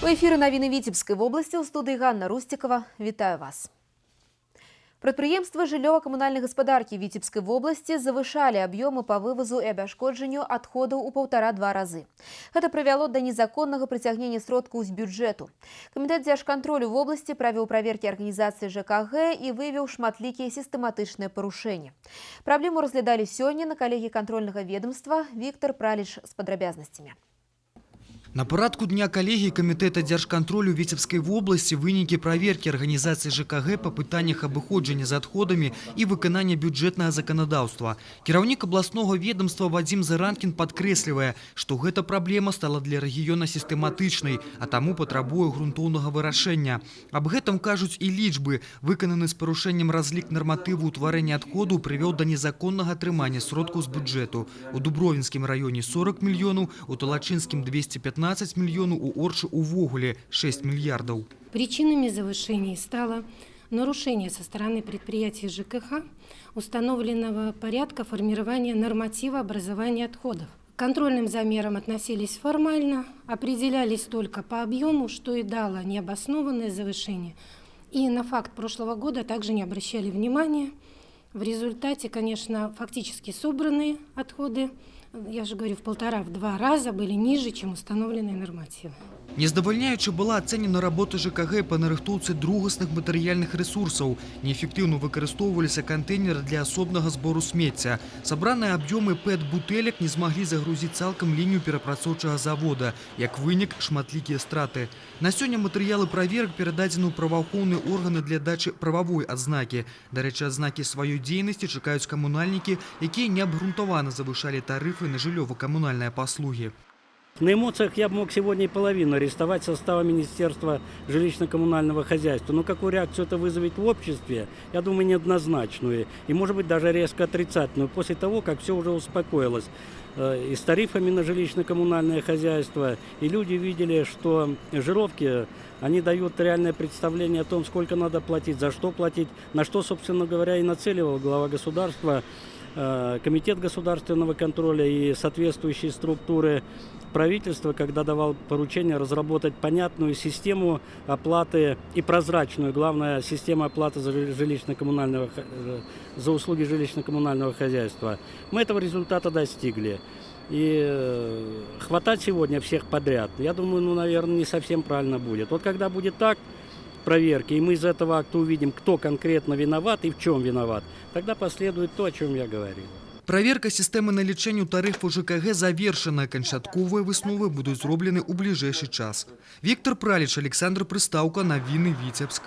У ефірі «Новини Вітебської області» у студії Ганна Рустікова. Вітаю вас. Прадпрыемствы жыллёва-камунальнай гаспадаркі Вітебскай вобласці завышалі аб'ёмы па вывазу і абясшкоджанню адходаў у 1,5–2 разы. Гэта прывяло да незаконнага прыцягнення сродкаў з бюджэту. Камітэт дзяржкантролю вобласці правіў праверкі арганізацыі ЖКГ і выявіў шматлікія сістэматычныя парушэнні. Праблему разглядалі сёння на калегіі кантрольнага ведомства. Віктор Праліч з падрабязнасцямі. На парадку дня коллегии Комитета дзяржкантролю Витебской области вынікі проверки организации ЖКГ по пытаннях абыходжання за отходами и выканання бюджетного законодавства. Кіраўнік областного ведомства Вадим Заранкин подкрэслівае, что эта проблема стала для региона систематичной, а тому потребуе грунтоўнага вырашэння. Об гэтым кажуць и лічбы. Выкананы с парушэннем разлік норматыву утварэння отходу привел до незаконного атрымання сродкаў з бюджету. У Дубровинском районе 40 миллионов, у Талачинском 215 миллионов, у Орчы увогуле 6 миллиардов. Причинами завышения стало нарушение со стороны предприятий ЖКХ установленного порядка формирования норматива образования отходов. К контрольным замерам относились формально, определялись только по объему, что и дало необоснованное завышение. И на факт прошлого года также не обращали внимания. В результате, конечно, фактически собранные отходы, я же говорю, в 1,5–2 раза были ниже, чем установленные нормативы. Нездавальняючы была ацэнена работа ЖКГ па нарыхтоўцы другасных матэрыяльных ресурсаў. Неэффектыўна выкарыстоўваліся кантэйнеры для асобнага збору смецця. Сабраныя аб'ёмы ПЭТ-бутэлек не змаглі загрузіць цалкам лінію перапрацоўчага завода. Як вынік, шматлікія страты. На сёння матэрыялы праверак перададзены ў праваахоўныя органы для дачы прававой адзнакі. Дарэчы, адзнакі сваёй дзейнасці чакаюць камунальнікі, якія неабгрунтавана завышалі тарыфы на жыллёва-камунальныя паслугі. На эмоциях я бы мог сегодня и половину арестовать состава Министерства жилищно-коммунального хозяйства. Но какую реакцию это вызовет в обществе, я думаю, неоднозначную. И, может быть, даже резко отрицательную. После того, как все уже успокоилось и с тарифами на жилищно-коммунальное хозяйство. И люди видели, что жировки, они дают реальное представление о том, сколько надо платить, за что платить. На что, собственно говоря, и нацеливал глава государства, Комитет государственного контроля и соответствующие структуры правительства, когда давал поручение разработать понятную систему оплаты и прозрачную, главное, систему оплаты за услуги жилищно-коммунального хозяйства. Мы этого результата достигли. И хватать сегодня всех подряд, я думаю, наверное, не совсем правильно будет. Вот когда будет так, проверки, и мы из этого акта увидим, кто конкретно виноват и в чем виноват, тогда последует то, о чем я говорил. Проверка системы налічэння тарыфу ЖКГ завершена. Канчатковыя высновы будуць зроблены ў бліжэйшы час. Віктор Праліч, Александр Прыстаўка, Навіны Віцебск.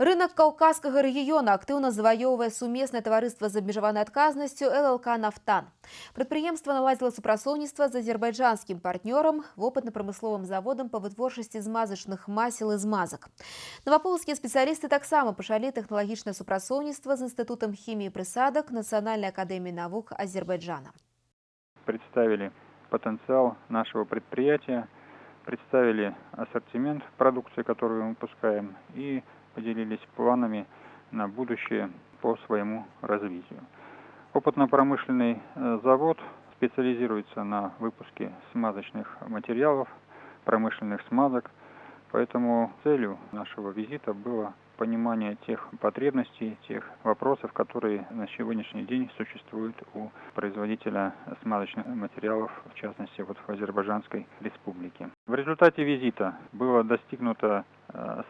Рынок Каўказскага рэгіёна актыўна заваёўвае сумеснае таварыства з абмежаванай адказнасцю ЛЛК «Нафтан». Прадпрыемства наладзіла супрацоўніцтва з азербайджанскім партнёрам, вопытна-прамысловым заводам па вытворчасці змазачных масел і змазак. Наваполацкія спецыялісты таксама пачалі тэхналагічнае супрацоўніцтва з Інстытутам хіміі прысадак Нацыянальнай акадэміі навук Азербайджана. Представили потенциал нашего предприятия, представили ассортимент продукции, которую мы выпускаем, и поделились планами на будущее по своему развитию. Опытно-промышленный завод специализируется на выпуске смазочных материалов, промышленных смазок, поэтому целью нашего визита было понимание тех потребностей, тех вопросов, которые на сегодняшний день существуют у производителя смазочных материалов, в частности в Азербайджанской республике. В результате визита было достигнуто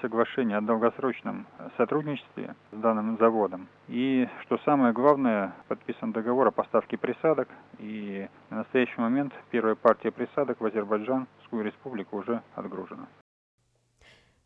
соглашение о долгосрочном сотрудничестве с данным заводом. И, что самое главное, подписан договор о поставке присадок. И на настоящий момент первая партия присадок в Азербайджанскую республику уже отгружена.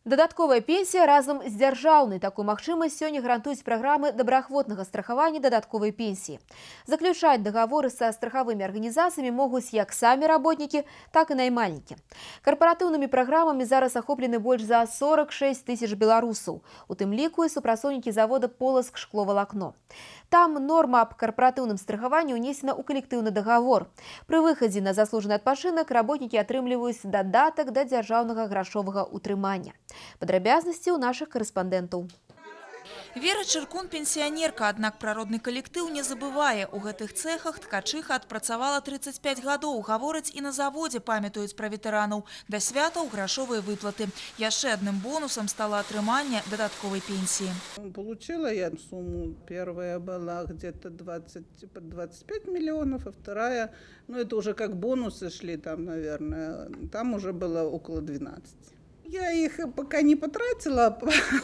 Дадатковая пенсія разам з дзяржаўнай. Такую магчымасць сёння гарантуюць праграмы добраахвотнага страхавання дадатковай пенсіі. Заключаць дагаворы са страхавымі арганізацыямі могуць як самі работнікі, так і наймальнікі. Карпаратыўнымі праграмамі зараз ахоплены больш за 46 тысяч беларусаў. У тым ліку і супрацоўнікі завода «Поласк шкловалакно». Там норма аб карпаратыўным страхаванні ўнесена ў калектыўны дагавор. Пры выхадзе на заслужаны адпачынак работнікі атрымліваюць дадатак да дзяржаўнага грашовага ўтрымання. Падрабязнасці ў нашых карэспандэнтаў. Вера Чыркун – пенсіянерка, аднак пра родны калектыў не забывае. У гэтых цэхах ткачыха адпрацавала 35 гадоў. Гавораць і на заводзе памятаюць пра ветэранаў. Да святаў грашовыя выплаты. Яшчэ адным бонусам стало атрыманне дадатковай пенсии. Получила я сумму. Первая была где-то 25 миллионов, а вторая, ну это уже как бонусы шли там, наверное, там уже было около 12. Я их пока не потратила,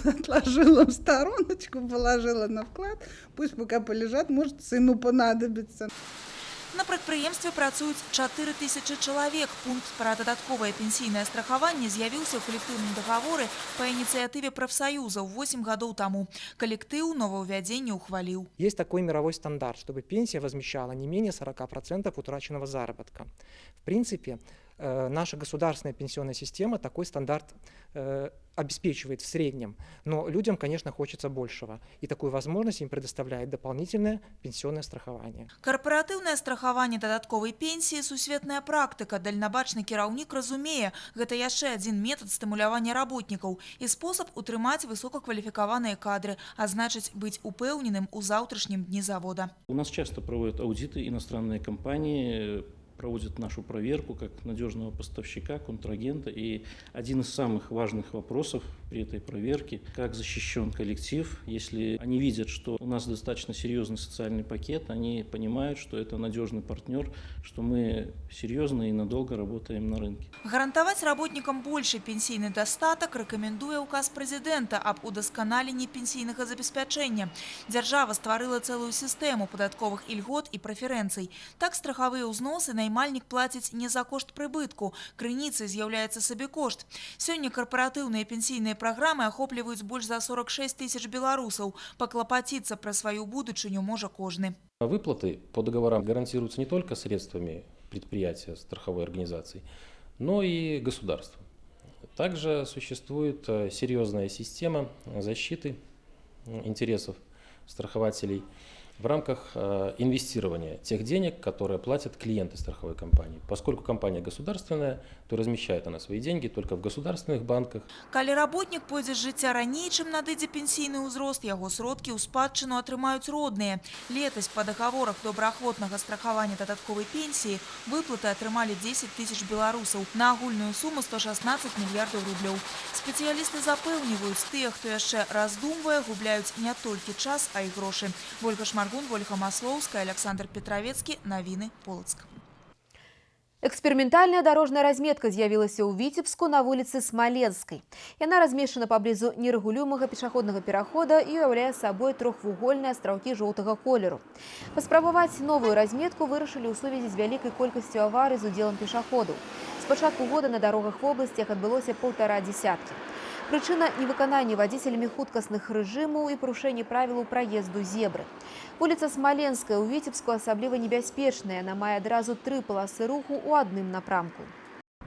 отложила в стороночку, положила на вклад. Пусть пока полежат, может, сыну понадобится. На прадпрыемстве працуюць 4000 чалавек. Пункт пра дадатковае пенсійнае страхаванне з'явіўся ў калектыўным дагаворы па ініцыятыве прафсаюзаў 8 гадоў таму. Калектыў новаўвядзенне ухваліў. Есть такой мировой стандарт, чтобы пенсия возмещала не менее 40% утраченного заработка. В принципе, наша государственная пенсионная система такой стандарт обеспечивает в среднем, но людям, конечно, хочется большего. И такую возможность им предоставляет дополнительное пенсионное страхование. Карпаратыўнае страхаванне дадатковай пенсіі – сусветная практыка. Дальнабачны кіраўнік разумее, гэта яшчэ адзін метад стымулявання работнікаў і спосаб утрымаць высокакваліфікаваныя кадры, а значыць быць упэўненым у заўтрашнім дні завода. У нас часто проводят аудиты иностранные компании, проводят нашу проверку как надежного поставщика, контрагента. И один из самых важных вопросов при этой проверке – как защищен коллектив. Если они видят, что у нас достаточно серьезный социальный пакет, они понимают, что это надежный партнер, что мы серьезно и надолго работаем на рынке. Гарантаваць работнікам большы пенсійны дастатак рэкамендуе указ прэзідэнта аб удасканаленні пенсійнага забеспячэння. Дзяржава стварыла цэлую сістэму падатковых ільгот і прэферэнцый. Так страхавыя ўзносы наймальнік плаціць не за кошт прыбытку. Крыніцай з'яўляецца сабекошт. Сёння карпаратыўныя пенсійныя праграмы ахопліваюць больш за 46 тысяч беларусаў. Паклапаціцца пра сваю будучыню можа кожны. Выплаты по договорам гарантируются не только средствами предприятия, страховой организации, но и государства. Также существует серьезная система защиты интересов страхователей в рамках инвестирования тех денег, которые платят клиенты страховой компании. Поскольку компания государственная, то размещает она свои деньги только в государственных банках. Калі работнік пойдзе з жыцця раней, чым надыдзе пенсійны ўзрост, яго сродкі ў спадчыну атрымаюць родныя. Летась па дагаворах добраахвотнага страхавання дадатковай пенсіі выплаты атрымалі 10 тысяч беларусаў на агульную суму 116 мільярдаў рублёў. Спецыялісты запэўніваюць, тыя, хто яшчэ раздумвае, губляюць не толькі час, а і грошы. Маргун, Вольга Маслоўская, Александр Петровецкі, навіны Полацк. Эксперыментальная дарожная разметка з'явілася ў Віцебску на вуліцы Смаленскай. Яна размешчана паблізу нерэгулюемага пешаходнага перахода і уяўляе сабой трохвугольныя астраўкі жоўтага колеру. Паспрабаваць новую разметку вырашылі ў сувязі з вялікай колькасцю аварый з удзелам пешаходаў. З пачатку года на дарогах вобласці адбылося 1,5 десяткі. Прычына – невыканання вадзіцелямі хуткасных рэжымаў і парушэнне правілаў праезду зебры. Вуліца Смаленская ў Віцебску асабліва небяспечная. Яна мае адразу 3 полосы руху ў адным напрамку.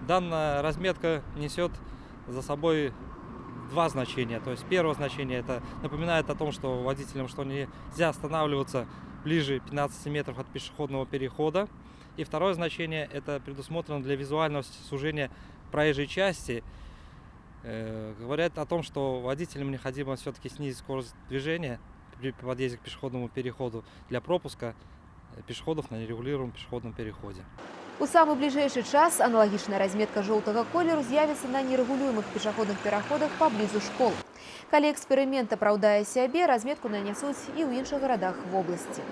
Данная разметка несет за собой два значения. То есть первое значение – это напоминает о том, что водителям что нельзя останавливаться ближе 15 метров от пешеходного перехода. И второе значение – это предусмотрено для визуального сужения проезжей части. Говорят о том, что водителям необходимо все-таки снизить скорость движения при подъезде к пешеходному переходу для пропуска пешеходов на нерегулируемом пешеходном переходе. У самы бліжэйшы час аналагічная разметка жоўтага колеру з'явіцца на нерэгулюемых пешаходных пераходах паблізу школ. Калі эксперымент апраўдае сябе, разметку нанясуць і ў іншых гарадах вобласці.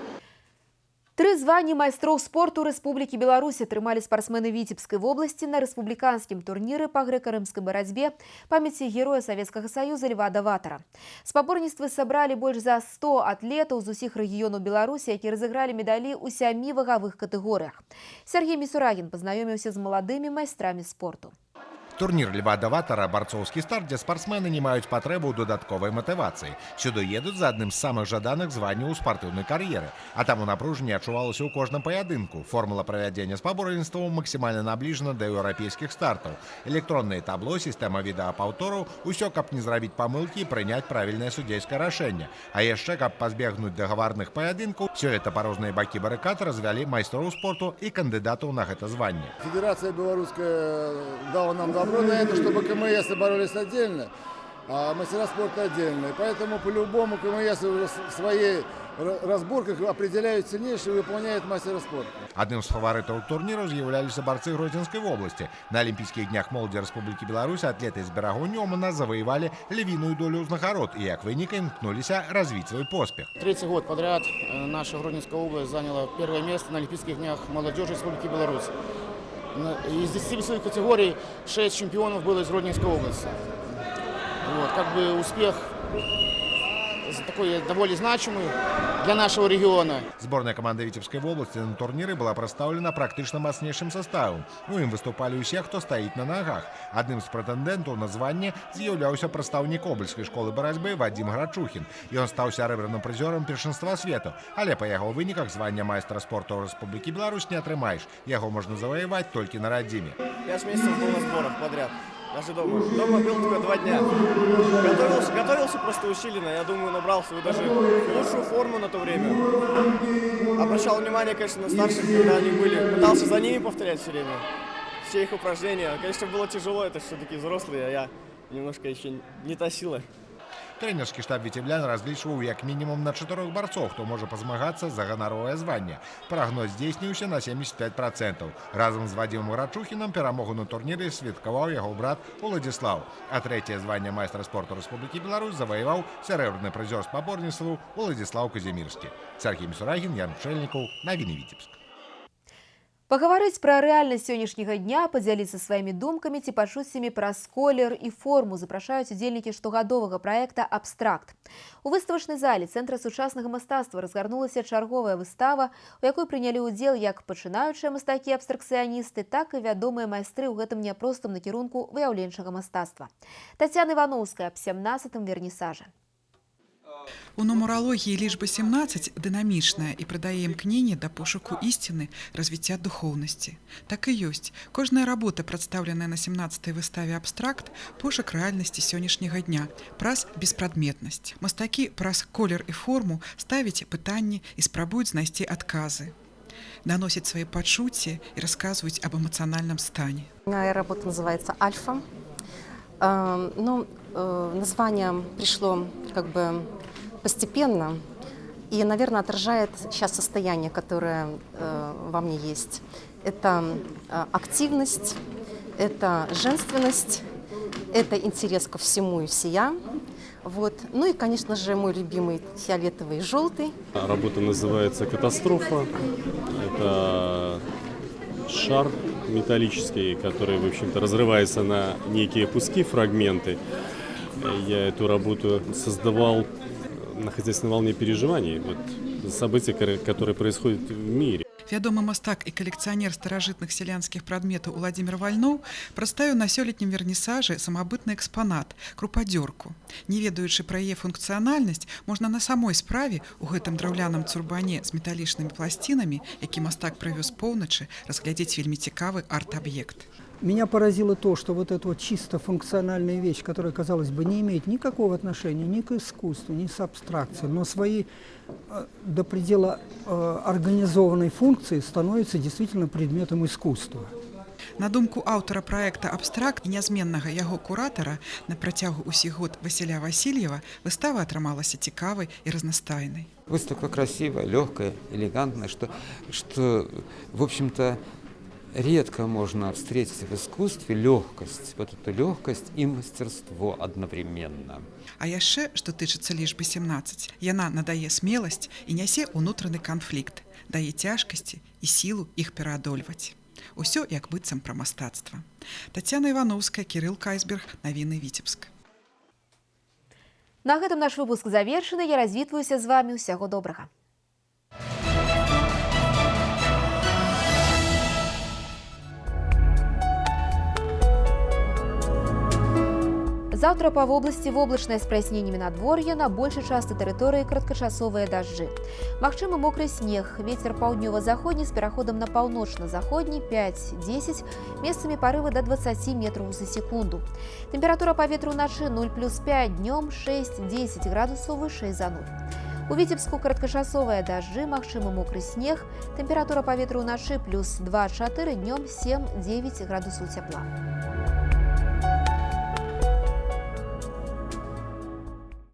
3 званні майстроў спорту Рэспублікі Беларусь атрымалі спартсмены Віцебскай вобласці на рэспубліканскім турніры па грэка-рымскай барацьбе памяці героя Савецкага Саюза Льва Даватара. Спаборніцтвы сабралі больш за 100 атлетаў з усіх рэгіёнаў Беларусі, якія разыгралі медалі ў 7 вагавых катэгорыях. Сергей Мисурагін пазнаёміўся з маладымі майстрамі спорту. Турнір льва-даватара барцоўскі старт, дзе спартсмены не маюць патрэбу ў дадатковай матывацыі. Сюды едуць за адным з самых жаданых званняў у спартыўнай кар'еры. А таму напружанне адчувалася ў кожным паядынку. Формула правядзення спаборніцтваў максімальна набліжана да еўрапейскіх стартаў. Электроннае табло, сістэма відэапаўтораў – усё, каб не зрабіць памылкі і прыняць правільнае судзейскае рашэнне. А яшчэ, каб пазбегнуць дагаварных паядынкаў, сёлета па розныя бакі барыкад развялі майстроў спорту і кандыдатаў на гэта званне. Федерация белорусская дала нам добро на это, чтобы КМС боролись отдельно, а мастера спорта отдельно. И поэтому по-любому КМС уже в своей разборках определяют сильнейшие и выполняют мастера спорта. Одним з фаварытаў турніру з'яўляліся барцы Гродзенскай вобласці. На Олимпийских днях моладзі Рэспублікі Беларусь атлеты з берагу Нёмана завоевали львиную долю ўзнагарод и, як вынік, імкнуліся развить свой поспех. Третий год подряд наша Гродненская область заняла первое место на Олимпийских днях молодежи Республики Беларусь. Из 10 весовых категорий 6 чемпионов было из Гродненской области. Вот, как бы успех такой довольно значимый для нашего региона. Сборная команда Витебской области на турнире была представлена практично мощнейшим составом. У ім выступали усе, хто стаіць на ногах. Одним з прэтэндэнтаў на званне з'яўляўся прадстаўнік Обальскай школы барацьбы Вадим Грачухин. Ён стаў сярэбраным прызёрам першынства свету. Але па яго выніках звання майстра спорту Рэспублікі Беларусь не атрымаеш. Яго можна заваяваць толькі на радзіме. 5 месяцев был на сборах подряд. Даже дома. Дома был только 2 дня. Готовился просто усиленно. Я думаю, набрал свою даже лучшую форму на то время. Обращал внимание, конечно, на старших, когда они были. Пытался за ними повторять все время. Все их упражнения. Конечно, было тяжело, это все-таки взрослые, а я немножко еще не та сила. Тренерскі штаб віцеблян разлічваў як мінімум на 4 барцоў, хто можа пазмагацца за ганаровае званне. Прагноз здзейсніўся на 75%. Разам з Вадимом Грачухінам перамогу на турніры святкаваў яго брат Уладзіслаў. А трэцяе званне майстра спорту Рэспублікі Беларусь заваяваў сярэбраны прызёр спаборніцтваў Уладзіслаў Казімірскі. Сергей Мисурагин, Ян Пчэльнікаў, навіны Віцебск. Паговорить про реальность сегодняшнего дня, поделиться своими думками ці пачуццямі праз колер и форму запрашаюць удзельнікі штогадовага проекта «Абстракт». У выставачнай зале Цэнтра сучаснага мастацтва разгарнулася чарговая выстава, у якой прынялі ўдзел як пачынаючыя мастакі-абстракцыяністы, так і вядомыя майстры ў гэтым няпростым накірунку выяўленчага мастацтва. Тацяна Івановская аб 17-м вернісажы. У нумарологии лічба 17 дынамічная і придае імкненне да пошуку істины, развіцця духоўнасці. Так і ёсць. Кожная работа, прадстаўленая на 17-й выставе «Абстракт», пошук рэальнасці сённяшняга дня, праз беспрадметнасць. Мастакі праз колер і форму ставяць пытанні і спрабуюць знайсці адказы. Доносят свои пачуцці и рассказывают об эмоциональном стане. Моя работа называется «Альфа». Название пришло как бы постепенно и, наверное, отражает сейчас состояние, которое во мне есть. Это активность, это женственность, это интерес ко всему и всея. Вот. Ну и, конечно же, мой любимый фиолетовый и желтый. Работа называется «Катастрофа». Это шар металлический, который, в общем-то, разрывается на некие куски, фрагменты. Я эту работу создавал, находясь на волне переживаний, события, которые происходят в мире. Вядомы мастак і калекцыянер старажытных сялянскіх прадметаў Уладзімір Вальноў прадставіў на сёлетнім вернісажы самабытны экспанат крупадзёрку. Не ведаючы пра яе функцыянальнасць, можна на самой справе у гэтым драўляным цурбане з металічнымі пласцінамі, які мастак прывёз поўначы, разглядзець вельмі цікавы арт-аб'ект. Меня поразило то, что вот эта вот чисто функциональная вещь, которая, казалось бы, не имеет никакого отношения ни к искусству, ни с абстракцией, но своей до предела организованной функции становится действительно предметом искусства. На думку аўтара праекта «Абстракт» і нязменнага яго куратара на працягу ўсіх год Васіля Васильева выстава атрымалася цікавай і разнастайнай. Выставка красивая, легкая, элегантная, что в общем-то, редко можно встретить в искусстве легкость, вот эту легкость и мастерство одновременно. А яшчэ, што тычыцца лічбы 17, яна надае смеласць і нясе ўнутраны канфлікт, дае цяжкасці і сілу іх пераадольваць. Усё як быццам пра мастацтва. Тацяна Івановская, Кірыл Кайсберг, навіны Віцебск. На гэтым наш выпуск завершаны. Я развітваюся з вамі. Усяго добрага. Завтра по области воблачнае с праяснениями надвор'я, на большей части территории краткочасовые дожди. Магчымы мокрый снег, ветер паўднёва-заходні с переходом на паўночна-заходні 5-10, местами порывы до 20 метров за секунду. Температура поветра уначы 0+5, днем 6-10 градусов выше за 0. У Витебску краткочасовые дожди, магчымы мокрый снег, температура поветра уначы +2-4, днем 7-9 градусов тепла.